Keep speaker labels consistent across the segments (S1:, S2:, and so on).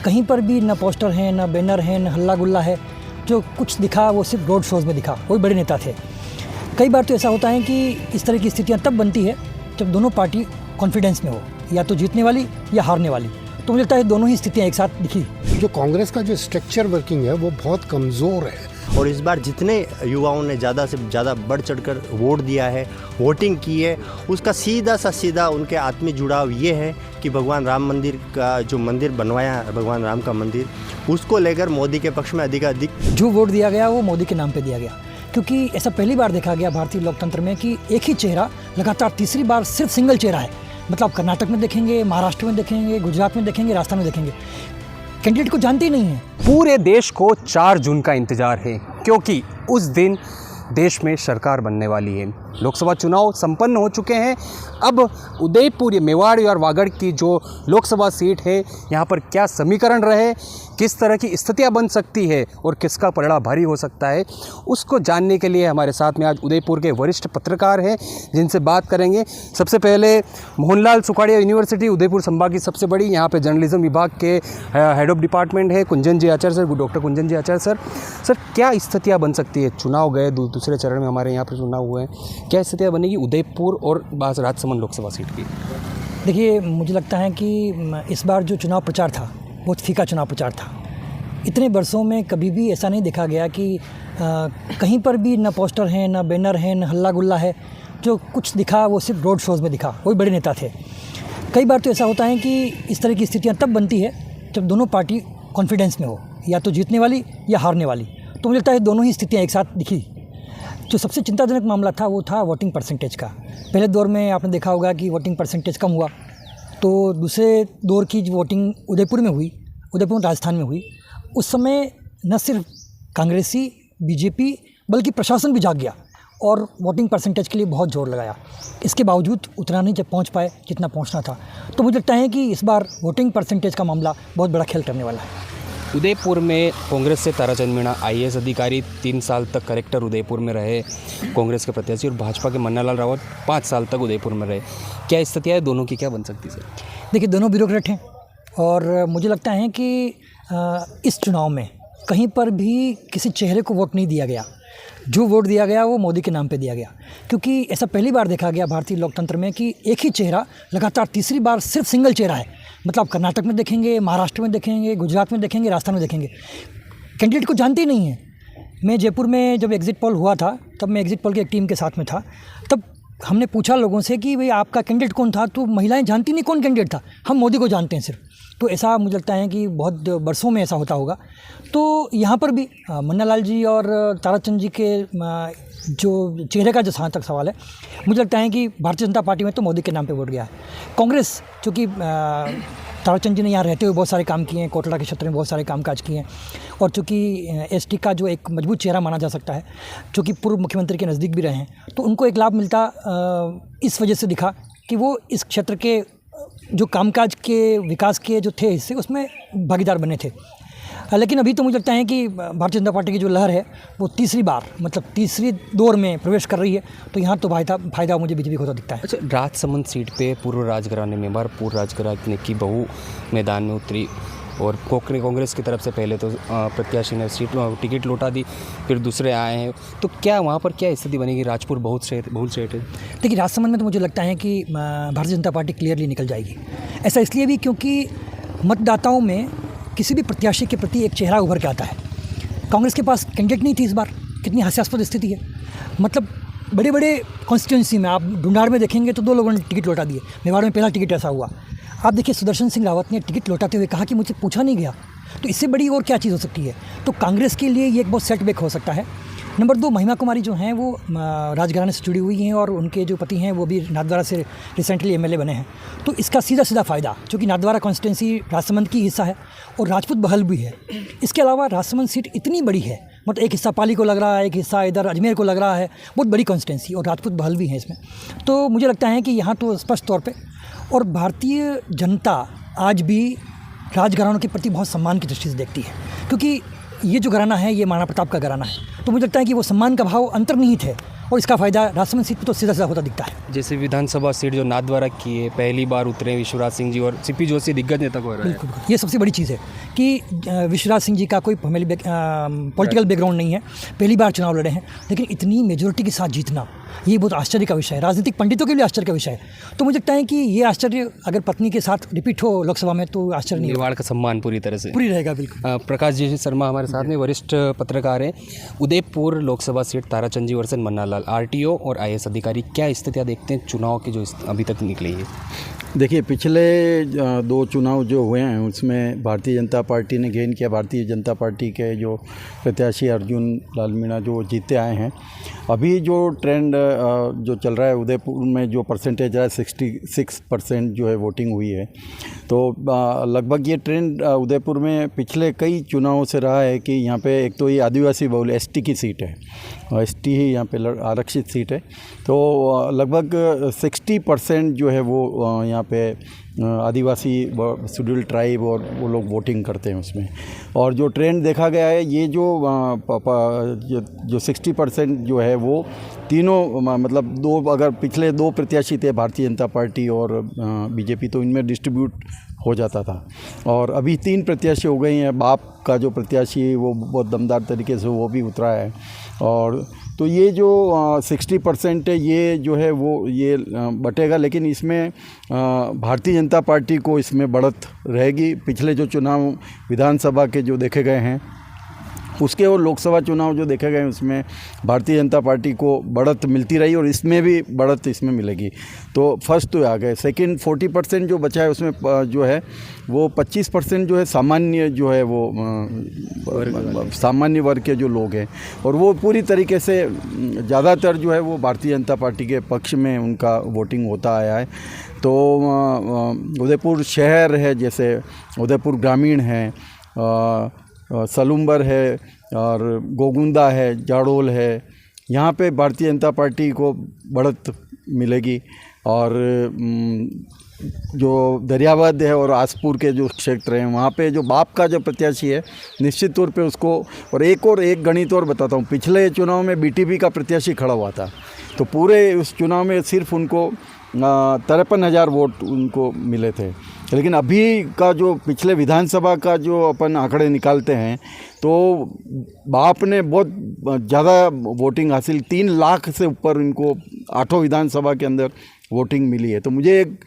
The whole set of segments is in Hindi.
S1: कहीं पर भी ना पोस्टर हैं, ना बैनर हैं, ना हल्ला गुल्ला है। जो कुछ दिखा वो सिर्फ रोड शोज़ में दिखा। कोई बड़े नेता थे। कई बार तो ऐसा होता है कि इस तरह की स्थितियाँ तब बनती है जब दोनों पार्टी कॉन्फिडेंस में हो, या तो जीतने वाली या हारने वाली। तो मुझे लगता है दोनों ही स्थितियाँ एक साथ दिखी।
S2: जो कांग्रेस का जो स्ट्रक्चर वर्किंग है वो बहुत कमज़ोर है।
S3: और इस बार जितने युवाओं ने ज़्यादा से ज़्यादा बढ़ चढ़कर वोट दिया है, वोटिंग की है, उसका सीधा उनके आत्मिक जुड़ाव ये है कि भगवान राम मंदिर का जो मंदिर बनवाया है, भगवान राम का मंदिर, उसको लेकर मोदी के पक्ष में अधिकाधिक
S1: जो वोट दिया गया वो मोदी के नाम पे दिया गया। क्योंकि ऐसा पहली बार देखा गया भारतीय लोकतंत्र में कि एक ही चेहरा लगातार तीसरी बार सिर्फ सिंगल चेहरा है। मतलब कर्नाटक में देखेंगे, महाराष्ट्र में देखेंगे, गुजरात में देखेंगे, राजस्थान में देखेंगे, कैंडिडेट को जानते ही नहीं है।
S4: पूरे देश को 4 जून का इंतजार है, क्योंकि उस दिन देश में सरकार बनने वाली है। लोकसभा चुनाव संपन्न हो चुके हैं। अब उदयपुर, मेवाड़ और वागड़ की जो लोकसभा सीट है, यहाँ पर क्या समीकरण रहे, किस तरह की स्थितियाँ बन सकती है और किसका पलड़ा भारी हो सकता है, उसको जानने के लिए हमारे साथ में आज उदयपुर के वरिष्ठ पत्रकार हैं जिनसे बात करेंगे। सबसे पहले मोहनलाल सुखाड़िया यूनिवर्सिटी उदयपुर संभाग की सबसे बड़ी, यहाँ पे जर्नलिज्म विभाग के हेड ऑफ डिपार्टमेंट है कुंजन जी आचार्य सर, डॉक्टर कुंजन जी आचार्य सर। सर, क्या स्थितियाँ बन सकती है? चुनाव गए, दूसरे चरण में हमारे यहाँ पर चुनाव हुए हैं, क्या स्थितियाँ बनेगी उदयपुर और राजसमंद लोकसभा सीट की?
S1: देखिए, मुझे लगता है कि इस बार जो चुनाव प्रचार था बहुत फीका चुनाव प्रचार था। इतने वर्षों में कभी भी ऐसा नहीं देखा गया कि कहीं पर भी ना पोस्टर हैं, ना बैनर हैं, ना हल्ला गुल्ला है। जो कुछ दिखा वो सिर्फ रोड शोज़ में दिखा। कोई बड़े नेता थे। कई बार तो ऐसा होता है कि इस तरह की स्थितियाँ तब बनती है जब दोनों पार्टी कॉन्फिडेंस में हो, या तो जीतने वाली या हारने वाली। तो मुझे लगता है दोनों ही स्थितियाँ एक साथ दिखी। जो सबसे चिंताजनक मामला था वो था वोटिंग परसेंटेज का। पहले दौर में आपने देखा होगा कि वोटिंग परसेंटेज कम हुआ, तो दूसरे दौर की जो वोटिंग उदयपुर में हुई, उदयपुर राजस्थान में हुई, उस समय न सिर्फ कांग्रेसी, बीजेपी, बल्कि प्रशासन भी जाग गया और वोटिंग परसेंटेज के लिए बहुत जोर लगाया। इसके बावजूद उतना नहीं जब पहुंच पाए जितना पहुंचना था। तो मुझे लगता है कि इस बार वोटिंग परसेंटेज का मामला बहुत बड़ा खेल करने वाला है।
S4: उदयपुर में कांग्रेस से ताराचंद मीणा IAS अधिकारी 3 साल तक कलेक्टर उदयपुर में रहे कांग्रेस के प्रत्याशी, और भाजपा के मन्नालाल रावत 5 साल तक उदयपुर में रहे। क्या स्थितियाँ है दोनों की, क्या बन सकती है सर?
S1: देखिए, दोनों ब्यूरोक्रेट हैं और मुझे लगता है कि इस चुनाव में कहीं पर भी किसी चेहरे को वोट नहीं दिया गया। जो वोट दिया गया वो मोदी के नाम पे दिया गया। क्योंकि ऐसा पहली बार देखा गया भारतीय लोकतंत्र में कि एक ही चेहरा लगातार तीसरी बार सिर्फ सिंगल चेहरा है। मतलब कर्नाटक में देखेंगे, महाराष्ट्र में देखेंगे, गुजरात में देखेंगे, राजस्थान में देखेंगे, कैंडिडेट को जानते ही नहीं है। मैं जयपुर में जब एग्ज़िट पोल हुआ था, तब मैं एग्ज़िट पोल की एक टीम के साथ में था। तब हमने पूछा लोगों से कि भाई आपका कैंडिडेट कौन था, तो महिलाएं जानती नहीं कौन कैंडिडेट था, हम मोदी को जानते हैं सिर्फ। तो ऐसा मुझे लगता है कि बहुत वर्षों में ऐसा होता होगा। तो यहाँ पर भी मन्नालाल जी और ताराचंद जी के जो चेहरे का जो जहाँ तक सवाल है, मुझे लगता है कि भारतीय जनता पार्टी में तो मोदी के नाम पे वोट गया है। कांग्रेस, चूँकि ताराचंद जी ने यहाँ रहते हुए बहुत सारे काम किए हैं, कोटला के क्षेत्र में बहुत सारे कामकाज किए हैं, और चूँकि ST का जो एक मजबूत चेहरा माना जा सकता है, चूँकि पूर्व मुख्यमंत्री के नज़दीक भी रहे हैं, तो उनको एक लाभ मिलता इस वजह से दिखा कि वो इस क्षेत्र के जो कामकाज के विकास के जो थे हिस्से, उसमें भागीदार बने थे। लेकिन अभी तो मुझे लगता है कि भारतीय जनता पार्टी की जो लहर है वो तीसरी बार, मतलब तीसरी दौर में प्रवेश कर रही है। तो यहाँ तो फायदा मुझे बीजेपी को तो दिखता है।
S4: अच्छा, राजसमंद सीट पे पूर्व राजघराने में पूर्व राजघराने की बहू मैदान में उतरी, और कांग्रेस की तरफ से पहले तो प्रत्याशी ने टिकट लौटा दी, फिर दूसरे आए हैं। तो क्या वहाँ पर क्या स्थिति बनेगी? राजपुर बहुत सेट है।
S1: देखिए, राजसमंद में तो मुझे लगता है कि भारतीय जनता पार्टी क्लियरली निकल जाएगी। ऐसा इसलिए भी क्योंकि मतदाताओं में किसी भी प्रत्याशी के प्रति एक चेहरा उभर के आता है। कांग्रेस के पास कैंडिडेट नहीं थी इस बार। कितनी हास्यास्पद स्थिति है। मतलब बड़े बड़े कॉन्स्टिट्यूंसी में आप ढूंढाड़ में देखेंगे तो 2 लोगों ने टिकट लौटा दिए। मेवाड़ में पहला टिकट ऐसा हुआ। आप देखिए, सुदर्शन सिंह रावत ने टिकट लौटाते हुए कहा कि मुझे पूछा नहीं गया। तो इससे बड़ी और क्या चीज़ हो सकती है? तो कांग्रेस के लिए ये एक बहुत सेटबैक हो सकता है। नंबर 2, महिमा कुमारी जो हैं वो राजघराने से जुड़ी हुई हैं, और उनके जो पति हैं वो भी नाथद्वारा से रिसेंटली MLA बने हैं। तो इसका सीधा फायदा, क्योंकि नाथद्वारा कॉन्स्टिट्यूंसी राजसमंद की हिस्सा है और राजपूत बहल भी है। इसके अलावा राजसमंद सीट इतनी बड़ी है, मतलब एक हिस्सा पाली को लग रहा है, एक हिस्सा इधर अजमेर को लग रहा है, बहुत बड़ी कॉन्स्टिट्यूंसी, और राजपूत बहल भी हैं इसमें। तो मुझे लगता है कि यहाँ तो स्पष्ट तौर पर, और भारतीय जनता आज भी राजघरानों के प्रति बहुत सम्मान की दृष्टि से देखती है, क्योंकि ये जो घराना है ये महाराणा प्रताप का घराना है। तो मुझे लगता है कि वो सम्मान का भाव अंतर्निहित है और इसका फ़ायदा राजसमंद सीट पर तो सीधा सीधा होता दिखता है।
S4: जैसे विधानसभा सीट जो नाथद्वारा की है, पहली बार उतरे विश्वराज सिंह जी और सीपी जोशी दिग्गज नेता को रहा है।
S1: बिल्कुल, ये सबसे बड़ी चीज़ है कि विश्वराज सिंह जी का कोई फैमिली पॉलिटिकल बैकग्राउंड नहीं है, पहली बार चुनाव लड़े हैं, लेकिन इतनी मेजोरिटी के साथ जीतना ये बहुत आश्चर्य का विषय है, राजनीतिक पंडितों के लिए आश्चर्य का विषय है। तो मुझे लगता है कि ये आश्चर्य अगर पत्नी के साथ रिपीट हो लोकसभा में तो आश्चर्य नहीं
S4: निर्वाण का सम्मान पूरी तरह से
S1: पूरी रहेगा। बिल्कुल।
S4: प्रकाश जी शर्मा हमारे साथ में वरिष्ठ पत्रकार हैं। उदयपुर लोकसभा सीट ताराचंद जी वर्सेस मन्नालाल, आरटीओ और आईएएस अधिकारी, क्या स्थितियाँ देखते हैं चुनाव की जो अभी तक निकली है?
S5: देखिए, पिछले 2 चुनाव जो हुए हैं उसमें भारतीय जनता पार्टी ने गेन किया। भारतीय जनता पार्टी के जो प्रत्याशी अर्जुन लाल मीणा जो जीते आए हैं। अभी जो ट्रेंड जो चल रहा है उदयपुर में, जो परसेंटेज है 66% जो है वोटिंग हुई है, तो लगभग ये ट्रेंड उदयपुर में पिछले कई चुनावों से रहा है कि यहाँ पे एक तो ये आदिवासी बहुल एसटी की सीट है, एसटी ही यहाँ पे आरक्षित सीट है, तो लगभग 60% जो है वो यहाँ पे आदिवासी शेड्यूल ट्राइब और वो लोग वोटिंग करते हैं उसमें। और जो ट्रेंड देखा गया है, ये जो 60% जो है वो तीनों मतलब अगर पिछले 2 प्रत्याशी थे भारतीय जनता पार्टी और बीजेपी, तो इनमें डिस्ट्रीब्यूट हो जाता था, और अभी 3 प्रत्याशी हो गए हैं। बाप का जो प्रत्याशी वो बहुत दमदार तरीके से वो भी उतरा है, और तो ये जो 60% है ये जो है वो ये बटेगा, लेकिन इसमें भारतीय जनता पार्टी को इसमें बढ़त रहेगी। पिछले जो चुनाव विधानसभा के जो देखे गए हैं उसके और लोकसभा चुनाव जो देखे गए उसमें भारतीय जनता पार्टी को बढ़त मिलती रही, और इसमें भी बढ़त इसमें मिलेगी। तो फर्स्ट तो आ गए, सेकंड 40% जो बचा है उसमें जो है वो 25% जो है सामान्य जो है वो सामान्य वर्ग के जो लोग हैं, और वो पूरी तरीके से ज़्यादातर जो है वो भारतीय जनता पार्टी के पक्ष में उनका वोटिंग होता आया है। तो उदयपुर शहर है, जैसे उदयपुर ग्रामीण है, सलूम्बर है और गोगुंदा है, जाडोल है, यहाँ पे भारतीय जनता पार्टी को बढ़त मिलेगी। और जो दरियाबाद है और आसपुर के जो क्षेत्र हैं वहाँ पे जो बाप का जो प्रत्याशी है निश्चित तौर पे उसको, और एक गणित और बताता हूँ, पिछले चुनाव में बीटीपी का प्रत्याशी खड़ा हुआ था, तो पूरे उस चुनाव में सिर्फ उनको 53,000 वोट उनको मिले थे। लेकिन अभी का जो पिछले विधानसभा का जो अपन आंकड़े निकालते हैं तो बाप ने बहुत ज़्यादा वोटिंग हासिल, 3 लाख से ऊपर इनको 8 विधानसभा के अंदर वोटिंग मिली है। तो मुझे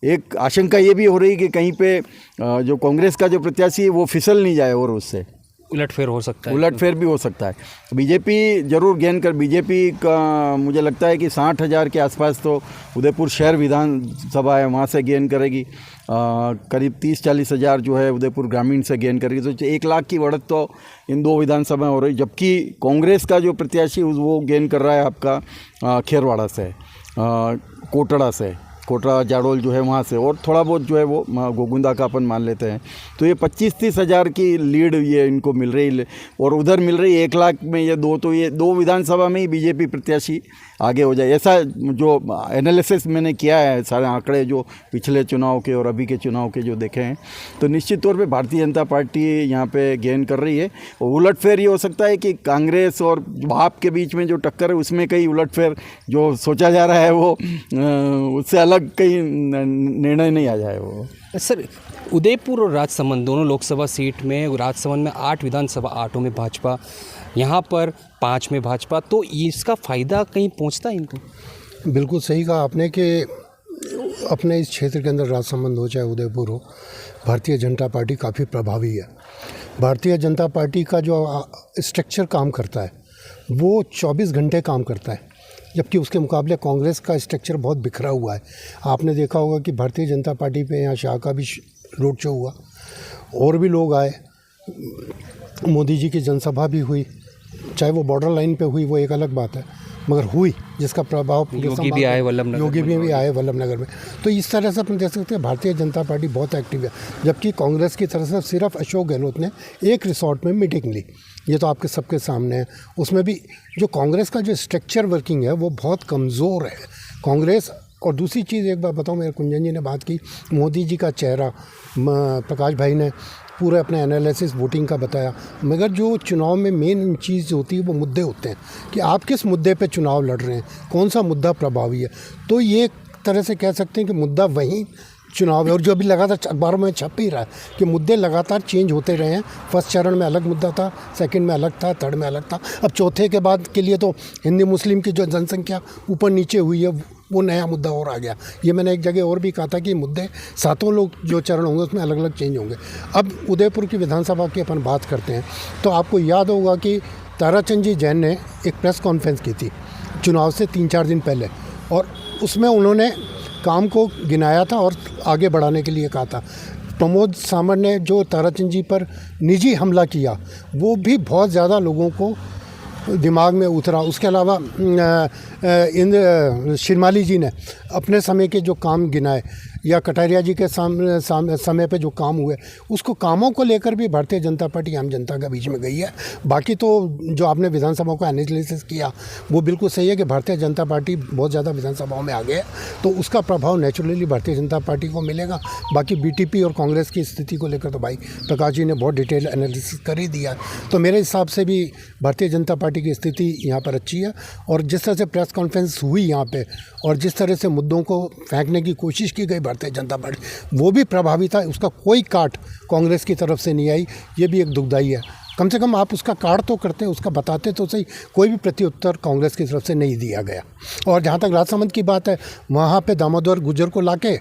S5: एक आशंका ये भी हो रही कि कहीं पे जो कांग्रेस का जो प्रत्याशी है वो फिसल नहीं जाए और उससे
S4: उलटफेर हो सकता है।
S5: उलटफेर भी हो सकता है। बीजेपी ज़रूर गेन कर, बीजेपी का मुझे लगता है कि 60,000 के आसपास तो उदयपुर शहर विधानसभा है वहाँ से गेन करेगी, करीब 30-40 हज़ार जो है उदयपुर ग्रामीण से गेन करेगी, तो 1 लाख की बढ़त तो इन 2 विधानसभा हो रही। जबकि कांग्रेस का जो प्रत्याशी वो गेन कर रहा है आपका खेरवाड़ा से, कोटड़ा से, कोटड़ा जाडोल जो है वहाँ से, और थोड़ा बहुत जो है वो गोगुंदा का अपन मान लेते हैं, तो ये 25-30 हज़ार की लीड ये इनको मिल रही, और उधर मिल रही 1 लाख में ये 2 विधानसभा में ही बीजेपी प्रत्याशी आगे हो जाए। ऐसा जो एनालिसिस मैंने किया है, सारे आंकड़े जो पिछले चुनाव के और अभी के चुनाव के जो देखे हैं, तो निश्चित तौर पे भारतीय जनता पार्टी यहाँ पे गेन कर रही है। और उलटफेर ये हो सकता है कि कांग्रेस और भाजपा के बीच में जो टक्कर है उसमें कई उलटफेर जो सोचा जा रहा है वो उससे अलग कहीं निर्णय नहीं आ जाए वो।
S4: सर, उदयपुर और राजसमंद दोनों लोकसभा सीट में, राजसमंद में 8 विधानसभा, 8 में भाजपा, यहाँ पर 5 में भाजपा, तो इसका फ़ायदा कहीं पहुँचता है इनको?
S2: बिल्कुल सही कहा आपने कि अपने इस क्षेत्र के अंदर राजसमंद हो चाहे उदयपुर हो, भारतीय जनता पार्टी काफ़ी प्रभावी है। भारतीय जनता पार्टी का जो स्ट्रक्चर काम करता है वो 24 घंटे काम करता है, जबकि उसके मुकाबले कांग्रेस का स्ट्रक्चर बहुत बिखरा हुआ है। आपने देखा होगा कि भारतीय जनता पार्टी पे यहाँ शाह का भी रोड शो हुआ, और भी लोग आए, मोदी जी की जनसभा भी हुई, चाहे वो बॉर्डर लाइन पे हुई वो एक अलग बात है, मगर हुई, जिसका प्रभाव
S4: योगी भी आए वल्लभनगर,
S2: योगी भी आए वल्लभनगर में। तो इस तरह से अपन देख सकते हैं भारतीय जनता पार्टी बहुत एक्टिव है, जबकि कांग्रेस की तरफ से सिर्फ अशोक गहलोत ने एक रिसोर्ट में मीटिंग ली, ये तो आपके सबके सामने है। उसमें भी जो कांग्रेस का जो स्ट्रक्चर वर्किंग है वो बहुत कमज़ोर है कांग्रेस। और दूसरी चीज़ एक बात बताऊँ, मेरे कुंजन जी ने बात की मोदी जी का चेहरा, प्रकाश भाई ने पूरे अपने एनालिसिस वोटिंग का बताया, मगर जो चुनाव में मेन चीज़ होती है वो मुद्दे होते हैं कि आप किस मुद्दे पे चुनाव लड़ रहे हैं, कौन सा मुद्दा प्रभावी है। तो ये एक तरह से कह सकते हैं कि मुद्दा वही चुनाव है, और जो अभी लगातार अखबारों में छप ही रहा है कि मुद्दे लगातार चेंज होते रहे हैं। फर्स्ट चरण में अलग मुद्दा था, सेकंड में अलग था, थर्ड में अलग था, अब चौथे के बाद के लिए तो हिंदी मुस्लिम की जो जनसंख्या ऊपर नीचे हुई है वो नया मुद्दा और आ गया। ये मैंने एक जगह और भी कहा था कि मुद्दे सातों लोग जो चरण होंगे उसमें अलग अलग चेंज होंगे। अब उदयपुर की विधानसभा की अपन बात करते हैं तो आपको याद होगा कि ताराचंद जी जैन ने एक प्रेस कॉन्फ्रेंस की थी चुनाव से 3-4 दिन पहले, और उसमें उन्होंने काम को गिनाया था और आगे बढ़ाने के लिए कहा था। प्रमोद सावंत ने जो ताराचंद जी पर निजी हमला किया वो भी बहुत ज़्यादा लोगों को दिमाग में उतरा। उसके अलावा शिरमाली जी ने अपने समय के जो काम गिनाए, या कटारिया जी के समय पे जो काम हुए, उसको कामों को लेकर भी भारतीय जनता पार्टी आम जनता के बीच में गई है। बाकी तो जो आपने विधानसभा का एनालिसिस किया वो बिल्कुल सही है कि भारतीय जनता पार्टी बहुत ज़्यादा विधानसभाओं में आ गई है, तो उसका प्रभाव नेचुरली भारतीय जनता पार्टी को मिलेगा। बाकी बीटीपी और कांग्रेस की स्थिति को लेकर तो भाई प्रकाश जी ने बहुत डिटेल एनालिसिस कर ही दिया। तो मेरे हिसाब से भी भारतीय जनता पार्टी की स्थिति यहाँ पर अच्छी है, और जिस तरह से प्रेस कॉन्फ्रेंस हुई यहाँ पे और जिस तरह से मुद्दों को फेंकने की कोशिश की गई भारतीय जनता पार्टी, वो भी प्रभावी था। उसका कोई काट कांग्रेस की तरफ से नहीं आई, ये भी एक दुखदाई है। कम से कम आप उसका काट तो करते, उसका बताते तो सही। कोई भी प्रत्युत्तर कांग्रेस की तरफ से नहीं दिया गया। और जहाँ तक राजसमंद की बात है, वहाँ पे दामोदर गुजर को लाके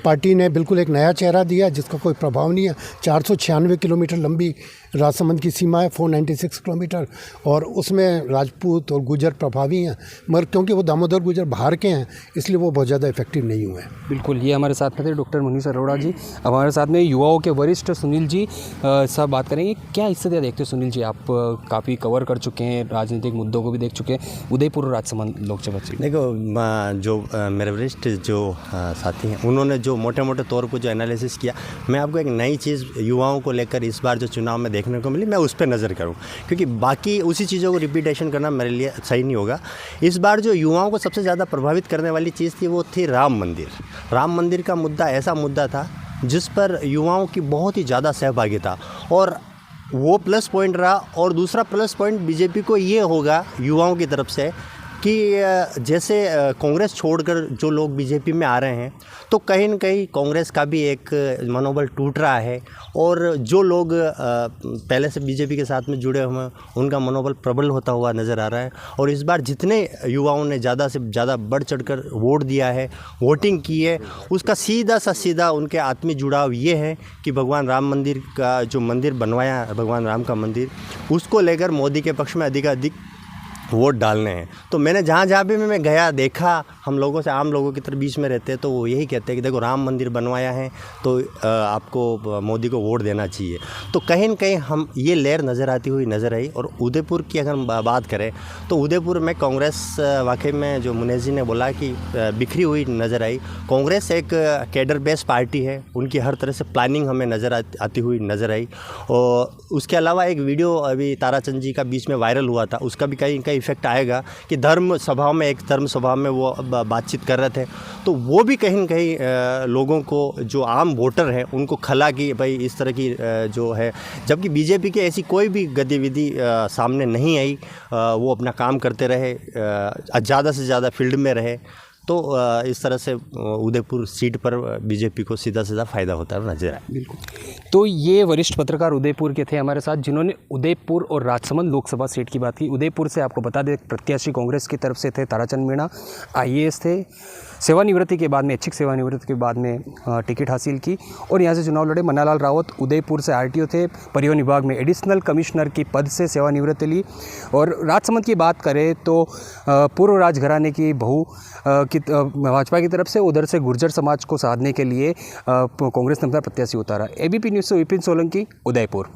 S2: पार्टी ने बिल्कुल एक नया चेहरा दिया जिसका कोई प्रभाव नहीं है। 496 किलोमीटर लंबी राजसमंद की सीमा है, 496 किलोमीटर, और उसमें राजपूत और गुजर प्रभावी हैं, मगर क्योंकि वो दामोदर गुजर बाहर के हैं इसलिए वो बहुत ज़्यादा इफेक्टिव नहीं हुए हैं।
S4: बिल्कुल, ये हमारे साथ में थे डॉक्टर मनीष अरोड़ा जी। अब हमारे साथ में युवाओं के वरिष्ठ सुनील जी सब बात करेंगे। क्या स्थितियाँ देखते हो सुनील जी? आप काफ़ी कवर कर चुके हैं, राजनीतिक मुद्दों को भी देख चुके हैं, उदयपुर और राजसमंद लोकसभा सीट।
S3: देखो, जो मेरे वरिष्ठ जो साथी हैं उन्होंने जो मोटे मोटे तौर पर जो एनालिसिस किया, मैं आपको एक नई चीज़ युवाओं को लेकर इस बार जो चुनाव में देखने को मिली, मैं उस पर नज़र करूं, क्योंकि बाकी उसी चीज़ों को रिपीटेशन करना मेरे लिए सही नहीं होगा। इस बार जो युवाओं को सबसे ज़्यादा प्रभावित करने वाली चीज़ थी वो थी राम मंदिर। राम मंदिर का मुद्दा ऐसा मुद्दा था जिस पर युवाओं की बहुत ही ज़्यादा सहभागिता, और वो प्लस पॉइंट रहा। और दूसरा प्लस पॉइंट बीजेपी को ये होगा युवाओं की तरफ से कि जैसे कांग्रेस छोड़कर जो लोग बीजेपी में आ रहे हैं, तो कहीं न कहीं कांग्रेस का भी एक मनोबल टूट रहा है, और जो लोग पहले से बीजेपी के साथ में जुड़े हुए हैं उनका मनोबल प्रबल होता हुआ नज़र आ रहा है। और इस बार जितने युवाओं ने ज़्यादा से ज़्यादा बढ़ चढ़कर वोट दिया है, वोटिंग की है, उसका सीधा उनके आत्मी जुड़ाव ये है कि भगवान राम मंदिर का जो मंदिर बनवाया, भगवान राम का मंदिर, उसको लेकर मोदी के पक्ष में अधिकाधिक वोट डालने हैं। तो मैंने जहाँ भी मैं गया देखा, हम लोगों से, आम लोगों की तरफ बीच में रहते हैं, तो वो यही कहते हैं कि देखो राम मंदिर बनवाया है तो आपको मोदी को वोट देना चाहिए। तो कहीं न कहीं हम ये लहर नज़र आती हुई नज़र आई। और उदयपुर की अगर हम बात करें तो उदयपुर में कांग्रेस वाकई में जो मुनीष जी ने बोला कि बिखरी हुई नज़र आई। कांग्रेस एक कैडर बेस्ड पार्टी है, उनकी हर तरह से प्लानिंग हमें नज़र आती हुई नज़र आई। और उसके अलावा एक वीडियो अभी ताराचंद जी का बीच में वायरल हुआ था, उसका भी कहीं कहीं इफेक्ट आएगा कि धर्म सभा में वो बातचीत कर रहे थे, तो वो भी कहीं न कहीं लोगों को, जो आम वोटर हैं, उनको खला कि भाई इस तरह की जो है, जबकि बीजेपी की ऐसी कोई भी गतिविधि सामने नहीं आई। वो अपना काम करते रहे, ज़्यादा से ज़्यादा फील्ड में रहे। तो इस तरह से उदयपुर सीट पर बीजेपी को सीधा फ़ायदा होता है नजर आया। बिल्कुल।
S4: तो ये वरिष्ठ पत्रकार उदयपुर के थे हमारे साथ, जिन्होंने उदयपुर और राजसमंद लोकसभा सीट की बात की। उदयपुर से आपको बता दें प्रत्याशी कांग्रेस की तरफ से थे ताराचंद मीणा, IAS थे, सेवानिवृत्ति के बाद में, ऐच्छिक सेवानिवृत्ति के बाद में टिकट हासिल की और यहाँ से चुनाव लड़े। मन्नालाल रावत उदयपुर से RTO थे, परिवहन विभाग में एडिशनल कमिश्नर की पद से सेवानिवृत्ति ली। और राजसमंद की बात करें तो पूर्व राजघराने की बहू की भाजपा की तरफ से, उधर से गुर्जर समाज को साधने के लिए कांग्रेस ने अपना प्रत्याशी उतारा। ABP न्यूज़ से विपिन सोलंकी, उदयपुर।